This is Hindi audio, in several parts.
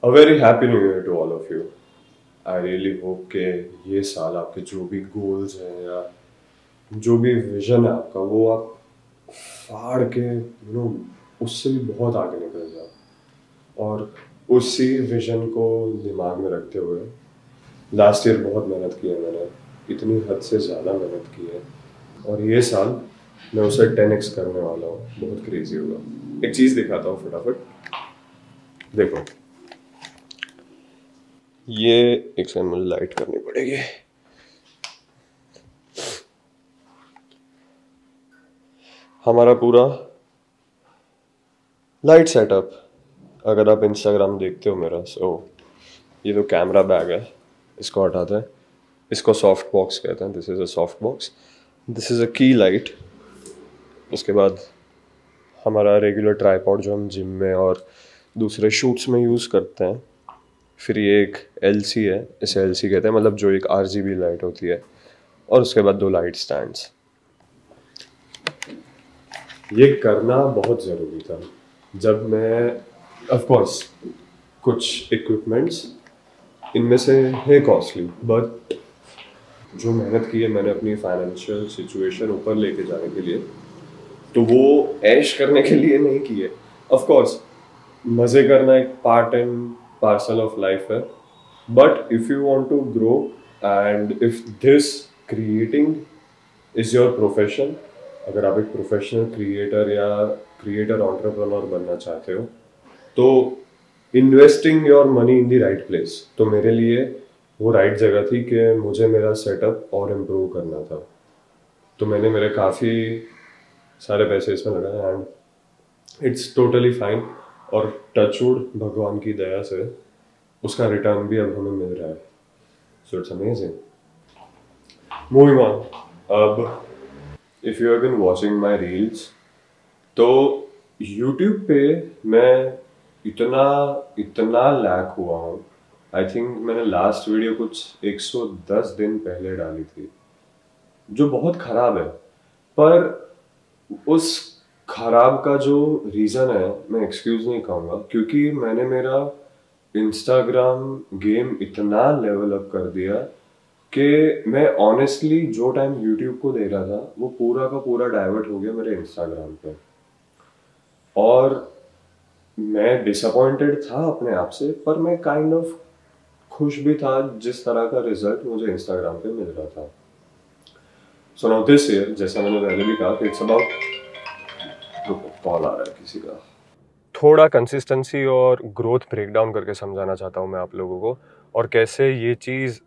A very happy new year to all of you. I really hope कि ये साल आपके जो भी गोल्स हैं या जो भी विजन है आपका वो आप फाड़ के उससे भी बहुत आगे निकल जाओ और उसी विजन को दिमाग में रखते हुए लास्ट ईयर बहुत मेहनत की है मैंने, इतनी हद से ज़्यादा मेहनत की है और ये साल मैं उसे 10x करने वाला हूँ। बहुत क्रेजी होगा। एक चीज़ दिखाता हूँ फटाफट, देखो। ये एक सेकंड मुझे लाइट करनी पड़ेगी। हमारा पूरा लाइट सेटअप, अगर आप इंस्टाग्राम देखते हो मेरा, ये तो कैमरा बैग है, इसको हटाते हैं, इसको सॉफ्ट बॉक्स कहते हैं। This is a soft box, this is a की लाइट। उसके बाद हमारा रेगुलर ट्राईपॉड जो हम जिम में और दूसरे शूट्स में यूज़ करते हैं। फिर ये एक LC है, इसे LC कहते हैं, मतलब जो एक RGB लाइट होती है। और उसके बाद 2 लाइट स्टैंड्स। ये करना बहुत ज़रूरी था जब मैं, ऑफ कोर्स कुछ इक्विपमेंट्स इनमें से है कॉस्टली, बट जो मेहनत की है मैंने अपनी फाइनेंशियल सिचुएशन ऊपर लेके जाने के लिए, तो वो ऐश करने के लिए नहीं की है। ऑफ कोर्स मज़े करना एक part and parcel of life है, but if you want to grow and if this creating is your profession, अगर आप एक प्रोफेशनल क्रिएटर या क्रिएटर एंटरप्रेन्योर बनना चाहते हो, तो investing your money in the right place. तो मेरे लिए वो राइट जगह थी कि मुझे मेरा सेटअप और इम्प्रूव करना था। तो मैंने मेरे काफ़ी सारे पैसे इसमें लगाए एंड इट्स टोटली फाइन। और टचवुड, भगवान की दया से उसका रिटर्न भी अब हमें मिल रहा है। So it's amazing. Moving on, अब if you have been watching my reels, तो यूट्यूब पे मैं इतना इतना लैग हुआ हूँ। आई थिंक मैंने लास्ट वीडियो कुछ 110 दिन पहले डाली थी, जो बहुत ख़राब है। पर उस खराब का जो रीज़न है मैं एक्सक्यूज़ नहीं कहूँगा, क्योंकि मैंने मेरा इंस्टाग्राम गेम इतना लेवल अप कर दिया कि मैं ऑनेस्टली जो टाइम यूट्यूब को दे रहा था वो पूरा का पूरा डाइवर्ट हो गया मेरे इंस्टाग्राम पे। और मैं डिसअपॉइंटेड था अपने आप से, पर मैं काइंड ऑफ खुश भी था जिस तरह का रिजल्ट मुझे इंस्टाग्राम पे मिल रहा था। सो नाउ दिस ईयर, जैसा मैंने पहले भी कहा, इट्स अबाउट, कॉल आ रहा है किसी का, थोड़ा कंसिस्टेंसी और ग्रोथ ब्रेकडाउन करके समझाना चाहता हूँ मैं आप लोगों को, और कैसे ये चीज़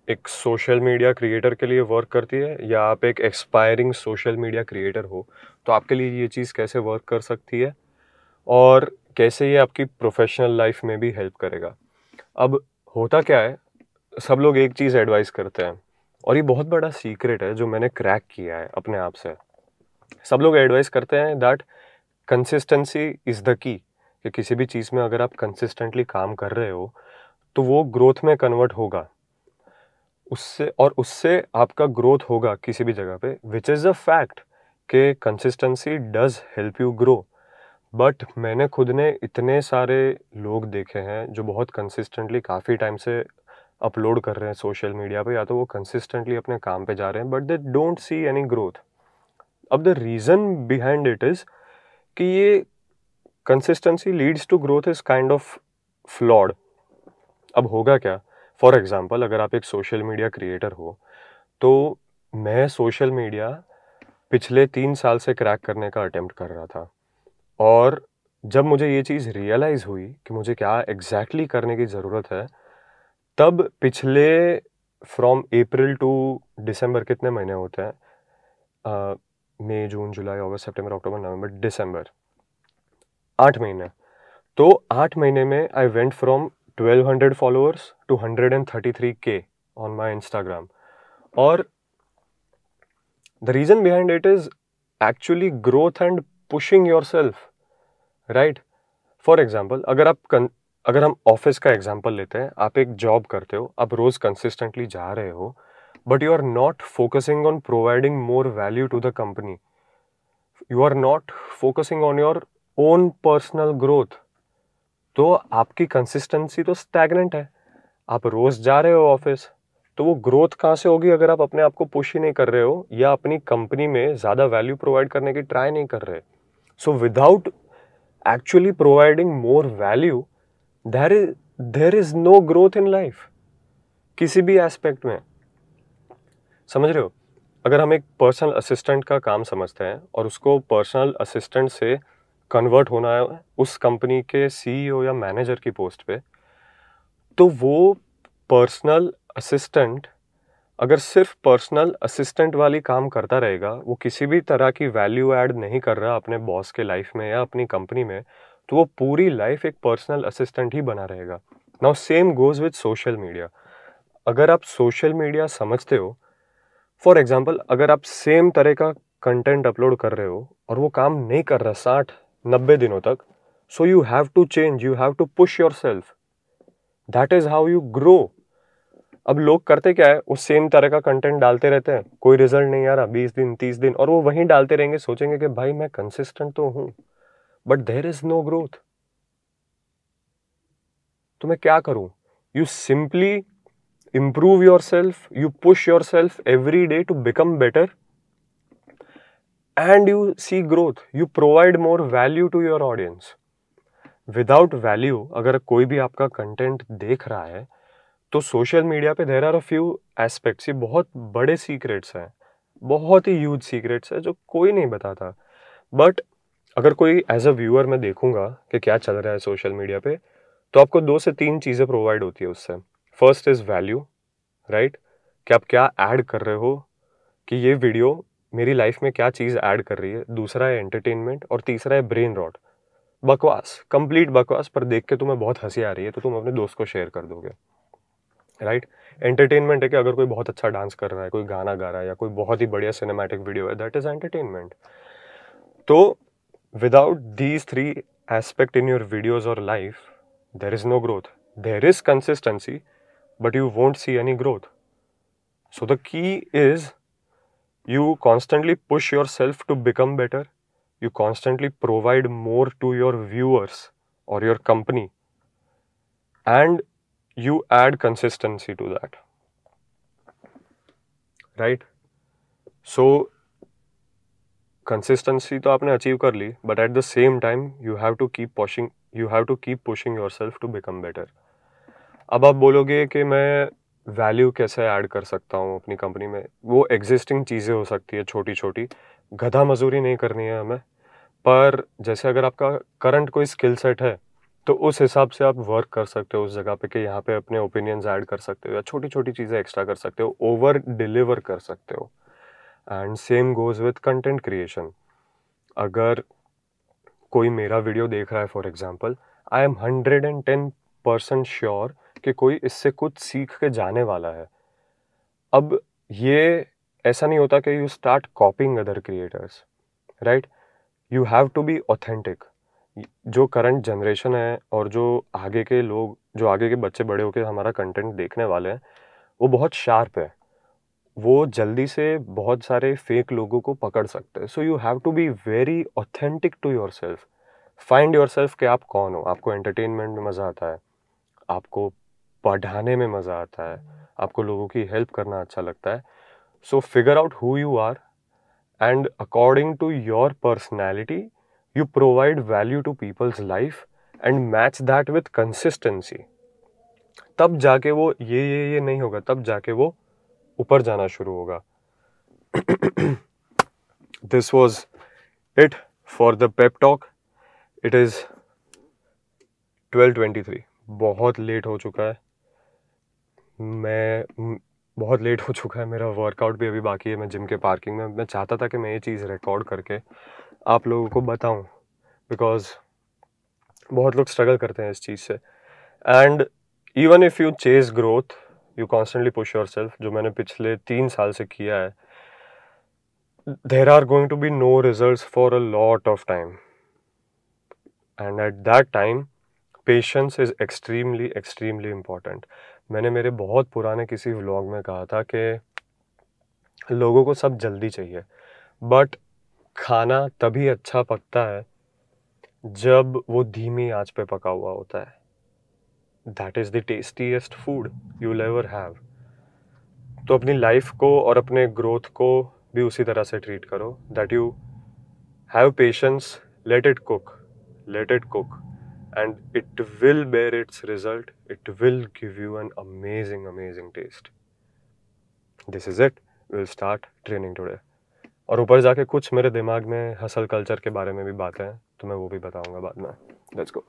एक सोशल मीडिया क्रिएटर के लिए वर्क करती है, या आप एक एक्सपायरिंग सोशल मीडिया क्रिएटर हो तो आपके लिए ये चीज़ कैसे वर्क कर सकती है, और कैसे ये आपकी प्रोफेशनल लाइफ में भी हेल्प करेगा। अब होता क्या है, सब लोग एक चीज़ एडवाइस करते हैं, और ये बहुत बड़ा सीक्रेट है जो मैंने क्रैक किया है अपने आप से। सब लोग एडवाइस करते हैं that consistency is the key, कि किसी भी चीज़ में अगर आप कंसिस्टेंटली काम कर रहे हो तो वो ग्रोथ में कन्वर्ट होगा, उससे आपका ग्रोथ होगा किसी भी जगह पे, विच इज़ अ फैक्ट कि consistency does help you grow. But मैंने खुद ने इतने सारे लोग देखे हैं जो बहुत कंसिस्टेंटली काफ़ी टाइम से अपलोड कर रहे हैं सोशल मीडिया पे, या तो वो कंसिस्टेंटली अपने काम पे जा रहे हैं, but they don't see any growth. अब the reason behind it is कि ये consistency leads to growth is kind of flawed. अब होगा क्या, फॉर एग्जांपल अगर आप एक सोशल मीडिया क्रिएटर हो, तो मैं सोशल मीडिया पिछले 3 साल से क्रैक करने का अटेम्प्ट कर रहा था, और जब मुझे ये चीज़ रियलाइज़ हुई कि मुझे क्या एग्जैक्टली करने की ज़रूरत है, तब पिछले फ्रॉम अप्रैल टू दिसंबर, कितने महीने होते हैं, मई जून जुलाई अगस्त सितंबर अक्टूबर नवंबर दिसंबर, 8 महीने। तो 8 महीने में I went from 1200 followers to 133K on my Instagram. और the reason behind it is actually growth and pushing yourself, right. For example अगर हम ऑफिस का एग्जाम्पल लेते हैं, आप एक जॉब करते हो, आप रोज़ कंसिस्टेंटली जा रहे हो, but you are not focusing on providing more value to the company, you are not focusing on your own personal growth, तो आपकी कंसिस्टेंसी तो स्टैग्नेंट है। आप रोज जा रहे हो ऑफिस, तो वो ग्रोथ कहाँ से होगी अगर आप अपने आप को पुश ही नहीं कर रहे हो या अपनी कंपनी में ज़्यादा वैल्यू प्रोवाइड करने की ट्राई नहीं कर रहे। So without actually providing more value there is no growth in life, किसी भी एस्पेक्ट में। समझ रहे हो? अगर हम एक पर्सनल असिस्टेंट का काम समझते हैं और उसको पर्सनल असिस्टेंट से कन्वर्ट होना है उस कंपनी के सीईओ या मैनेजर की पोस्ट पे, तो वो पर्सनल असिस्टेंट अगर सिर्फ पर्सनल असिस्टेंट वाली काम करता रहेगा, वो किसी भी तरह की वैल्यू ऐड नहीं कर रहा अपने बॉस के लाइफ में या अपनी कंपनी में, तो वो पूरी लाइफ एक पर्सनल असिस्टेंट ही बना रहेगा। Now same goes with social media. अगर आप सोशल मीडिया समझते हो, फॉर एग्जाम्पल अगर आप सेम तरह का कंटेंट अपलोड कर रहे हो और वो काम नहीं कर रहा 60-90 दिनों तक, so you have to change, you have to push yourself. That is how you grow. अब लोग करते क्या है, वो सेम तरह का कंटेंट डालते रहते हैं, कोई रिजल्ट नहीं आ रहा 20 दिन 30 दिन, और वो वहीं डालते रहेंगे, सोचेंगे कि भाई मैं कंसिस्टेंट तो हूं, but there is no growth. तो मैं क्या करूं? You simply improve yourself, you push yourself every day to become better, and you see growth, you provide more value to your audience. Without value, अगर कोई भी आपका कंटेंट देख रहा है, तो सोशल मीडिया पे there are a few aspects, ये बहुत बड़े सीक्रेट्स हैं, बहुत ही ह्यूज सीक्रेट्स है जो कोई नहीं बताता। बट अगर कोई एज अ व्यूअर मैं देखूंगा कि क्या चल रहा है सोशल मीडिया पे, तो आपको 2 से 3 चीज़ें प्रोवाइड होती है उससे। First is value, right? कि आप क्या ऐड कर रहे हो, कि ये वीडियो मेरी लाइफ में क्या चीज़ ऐड कर रही है। दूसरा है एंटरटेनमेंट, और तीसरा है ब्रेन रॉट, बकवास, कंप्लीट बकवास, पर देख के तुम्हें बहुत हंसी आ रही है तो तुम अपने दोस्त को शेयर कर दोगे, राइट? एंटरटेनमेंट है कि अगर कोई बहुत अच्छा डांस कर रहा है, कोई गाना गा रहा है, या कोई बहुत ही बढ़िया सिनेमैटिक वीडियो है, दैट इज एंटरटेनमेंट। तो without these 3 aspect in your videos और life, there is no growth. There is consistency, but you won't see any growth. So the key is you constantly push yourself to become better. You constantly provide more to your viewers or your company, and you add consistency to that, right? So consistency तो आपने अचीव कर ली, but at the same time you have to keep pushing yourself to become better. अब आप बोलोगे कि मैं वैल्यू कैसे ऐड कर सकता हूँ अपनी कंपनी में? वो एग्जिस्टिंग चीज़ें हो सकती है छोटी छोटी, गधा मजूरी नहीं करनी है हमें। पर जैसे अगर आपका करंट कोई स्किल सेट है, तो उस हिसाब से आप वर्क कर सकते हो उस जगह पे, कि यहाँ पे अपने ओपिनियंस ऐड कर सकते हो या छोटी छोटी चीज़ें एक्स्ट्रा कर सकते हो, ओवर डिलीवर कर सकते हो। And same goes with content creation. अगर कोई मेरा वीडियो देख रहा है for example, I am 110% sure कि कोई इससे कुछ सीख के जाने वाला है। अब ये ऐसा नहीं होता कि you start copying other creators, right? You have to be authentic. जो करंट जनरेशन है और जो आगे के लोग, जो आगे के बच्चे बड़े होकर हमारा कंटेंट देखने वाले हैं, वो बहुत शार्प है, वो जल्दी से बहुत सारे फेक लोगों को पकड़ सकते हैं। So you have to be very authentic to yourself. Find yourself कि आप कौन हो। आपको एंटरटेनमेंट में मज़ा आता है, आपको पढ़ाने में मज़ा आता है, आपको लोगों की हेल्प करना अच्छा लगता है। So figure out who you are, and according to your personality you provide value to people's life and match that with consistency. तब जाके वो ये नहीं होगा, तब जाके वो ऊपर जाना शुरू होगा। This was it for the pep talk. It is 12:23। बहुत लेट हो चुका है, बहुत लेट हो चुका है। मेरा वर्कआउट भी अभी बाकी है, मैं जिम के पार्किंग में। मैं चाहता था कि मैं ये चीज़ रिकॉर्ड करके आप लोगों को बताऊं, बिकॉज बहुत लोग स्ट्रगल करते हैं इस चीज़ से। And even if you chase growth, you constantly push yourself, जो मैंने पिछले 3 साल से किया है, there are going to be no results for a lot of time, and at that time patience is extremely extremely important. मैंने मेरे बहुत पुराने किसी व्लॉग में कहा था कि लोगों को सब जल्दी चाहिए, बट खाना तभी अच्छा पकता है जब वो धीमी आंच पे पका हुआ होता है। That is the tastiest food you will ever have. तो अपनी लाइफ को और अपने ग्रोथ को भी उसी तरह से ट्रीट करो, that you have patience, let it cook and it will bear its result. It will give you an amazing taste. This is it. We'll start training today. और ऊपर जाके कुछ मेरे दिमाग में हसल कल्चर के बारे में भी बातें हैं, तो मैं वो भी बताऊंगा बाद में। Let's go.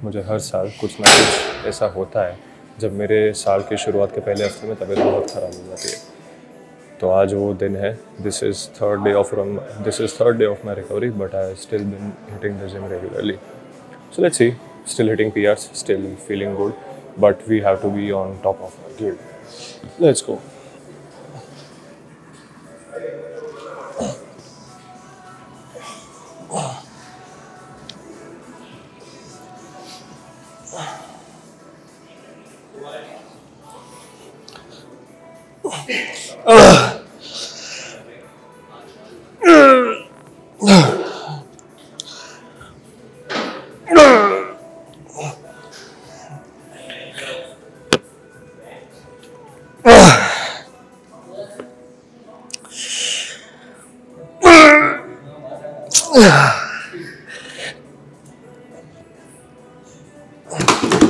मुझे हर साल कुछ ना कुछ ऐसा होता है जब मेरे साल की शुरुआत के पहले हफ्ते में तबीयत बहुत ख़राब हो जाती है। तो आज वो दिन है। This is third day of my recovery, but I still been hitting the gym regularly. So let's see, still hitting PRs, still feeling good, but we have to be on top of our game. Let's go.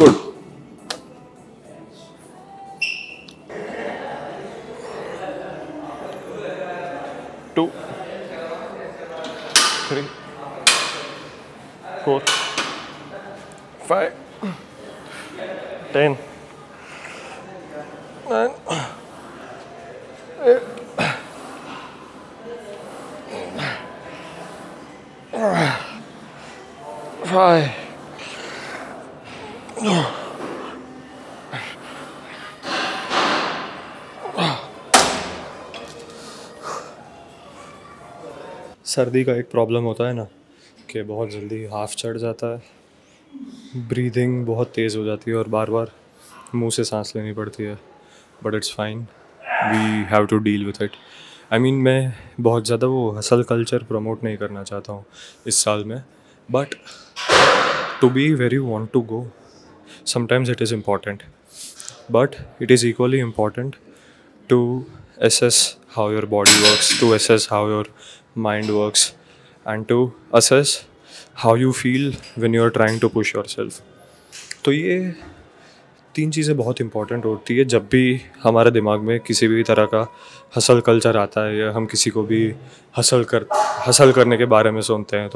Good. 2, 3, 4, 5, 10, 9, 8, 5. सर्दी का एक प्रॉब्लम होता है ना कि बहुत जल्दी हाफ चढ़ जाता है, ब्रीदिंग बहुत तेज़ हो जाती है और बार बार मुंह से सांस लेनी पड़ती है, but it's fine, we have to deal with it. I mean मैं बहुत ज़्यादा वो हसल कल्चर प्रमोट नहीं करना चाहता हूँ इस साल में, but to be where you want to go sometimes it is important, but it is equally important to assess how your body works, to assess how your mind works, and to assess how you feel when you are trying to push yourself. तो ये 3 चीज़ें बहुत इम्पॉर्टेंट होती है जब भी हमारे दिमाग में किसी भी तरह का हसल कल्चर आता है या हम किसी को भी हसल करने के बारे में सुनते हैं।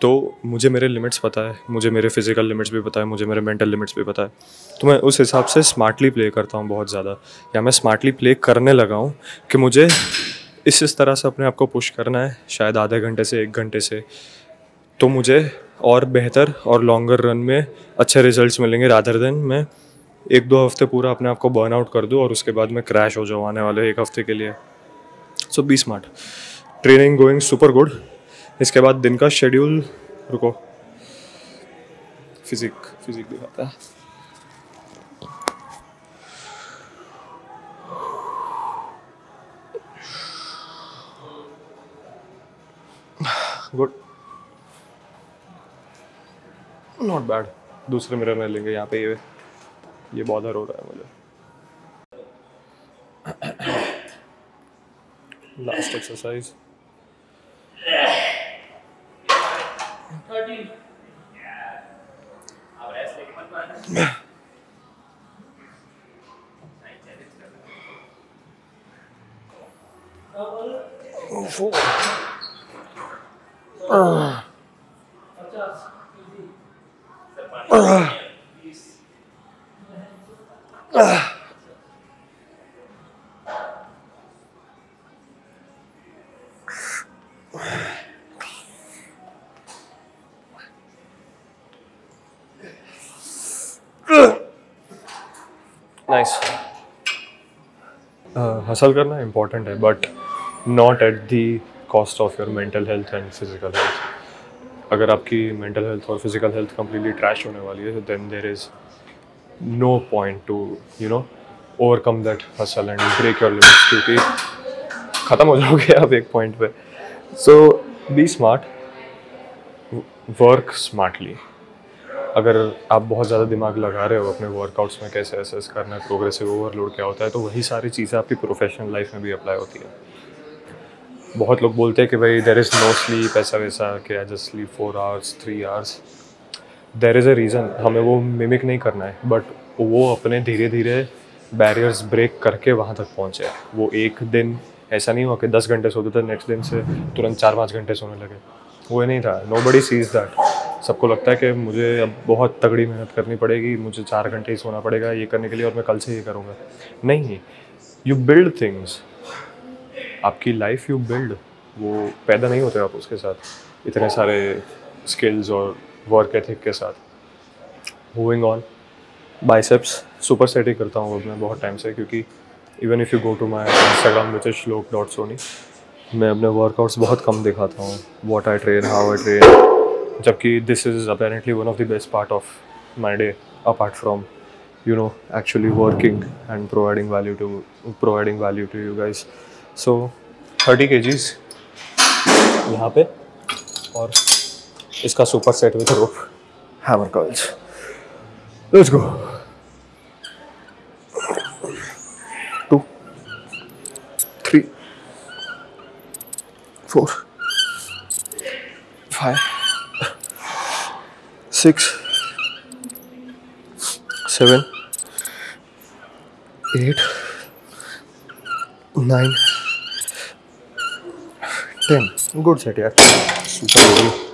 तो मुझे मेरे लिमिट्स पता है, मुझे मेरे फिज़िकल लिमिट्स भी पता है, मुझे मेरे मेंटल लिमिट्स भी पता है, तो मैं उस हिसाब से स्मार्टली प्ले करता हूँ बहुत ज़्यादा, या मैं स्मार्टली प्ले करने लगा हूँ कि मुझे इस तरह से अपने आप को पुश करना है, शायद आधे घंटे से 1 घंटे से, तो मुझे और बेहतर और लॉन्गर रन में अच्छे रिजल्ट्स मिलेंगे, रादर देन मैं 1-2 हफ्ते पूरा अपने आप को बर्न आउट कर दूँ और उसके बाद मैं क्रैश हो जाऊँ आने वाले 1 हफ्ते के लिए। So be smart. Training going super good. इसके बाद दिन का शेड्यूल, रुको फिजिक दिखाता है। Good, not bad. दूसरे मिरर में लेंगे, यहाँ पे ये बॉदर हो रहा है मुझे। Last exercise. 13. नाइस। हसल करना इम्पॉर्टेंट है, but not at the cost of your mental health and physical health. अगर आपकी मेंटल हेल्थ और फिजिकल हेल्थ कम्प्लीटली ट्रैश होने वाली है, then there is no point to overcome that hustle and break your limits, क्योंकि ख़त्म हो जाओगे आप एक पॉइंट पे। So be smart, work smartly. अगर आप बहुत ज़्यादा दिमाग लगा रहे हो अपने वर्कआउट्स में कैसे असेस करना है, प्रोग्रेसिव ओवरलोड क्या होता है, तो वही सारी चीज़ें आपकी प्रोफेशनल लाइफ में भी अप्लाई होती है। बहुत लोग बोलते हैं कि भाई देयर इज़ नो स्लीप, ऐसा वैसा, कि I just sleep 4 hours 3 hours. There is a reason, हमें वो मिमिक नहीं करना है, बट वो अपने धीरे धीरे बैरियर्स ब्रेक करके वहाँ तक पहुँचे। वो एक दिन ऐसा नहीं हुआ कि 10 घंटे सोते थे, नेक्स्ट दिन से तुरंत 4-5 घंटे सोने लगे, वो नहीं था। Nobody seize that. सबको लगता है कि मुझे अब बहुत तगड़ी मेहनत करनी पड़ेगी, मुझे 4 घंटे ही सोना पड़ेगा ये करने के लिए, और मैं कल से ये करूँगा। नहीं, यू बिल्ड थिंग्स। आपकी लाइफ यू बिल्ड, वो पैदा नहीं होते आप उसके साथ इतने सारे स्किल्स और वर्क एथिक के साथ। Moving on, biceps super set ही करता हूँ अब मैं बहुत टाइम से, क्योंकि even if you go to my Instagram which is श्लोक.सोनी, मैं अपने वर्कआउट्स बहुत कम दिखाता हूँ, what I train, how I train, जबकि this is apparently one of the best part of my day, apart from actually working and providing value to you guys. So 30 kgs यहाँ पे, और इसका super set with rope hammer curls. Let's go. 2 3 4 5 6 7 8 9 10। Good set यार, सुपर।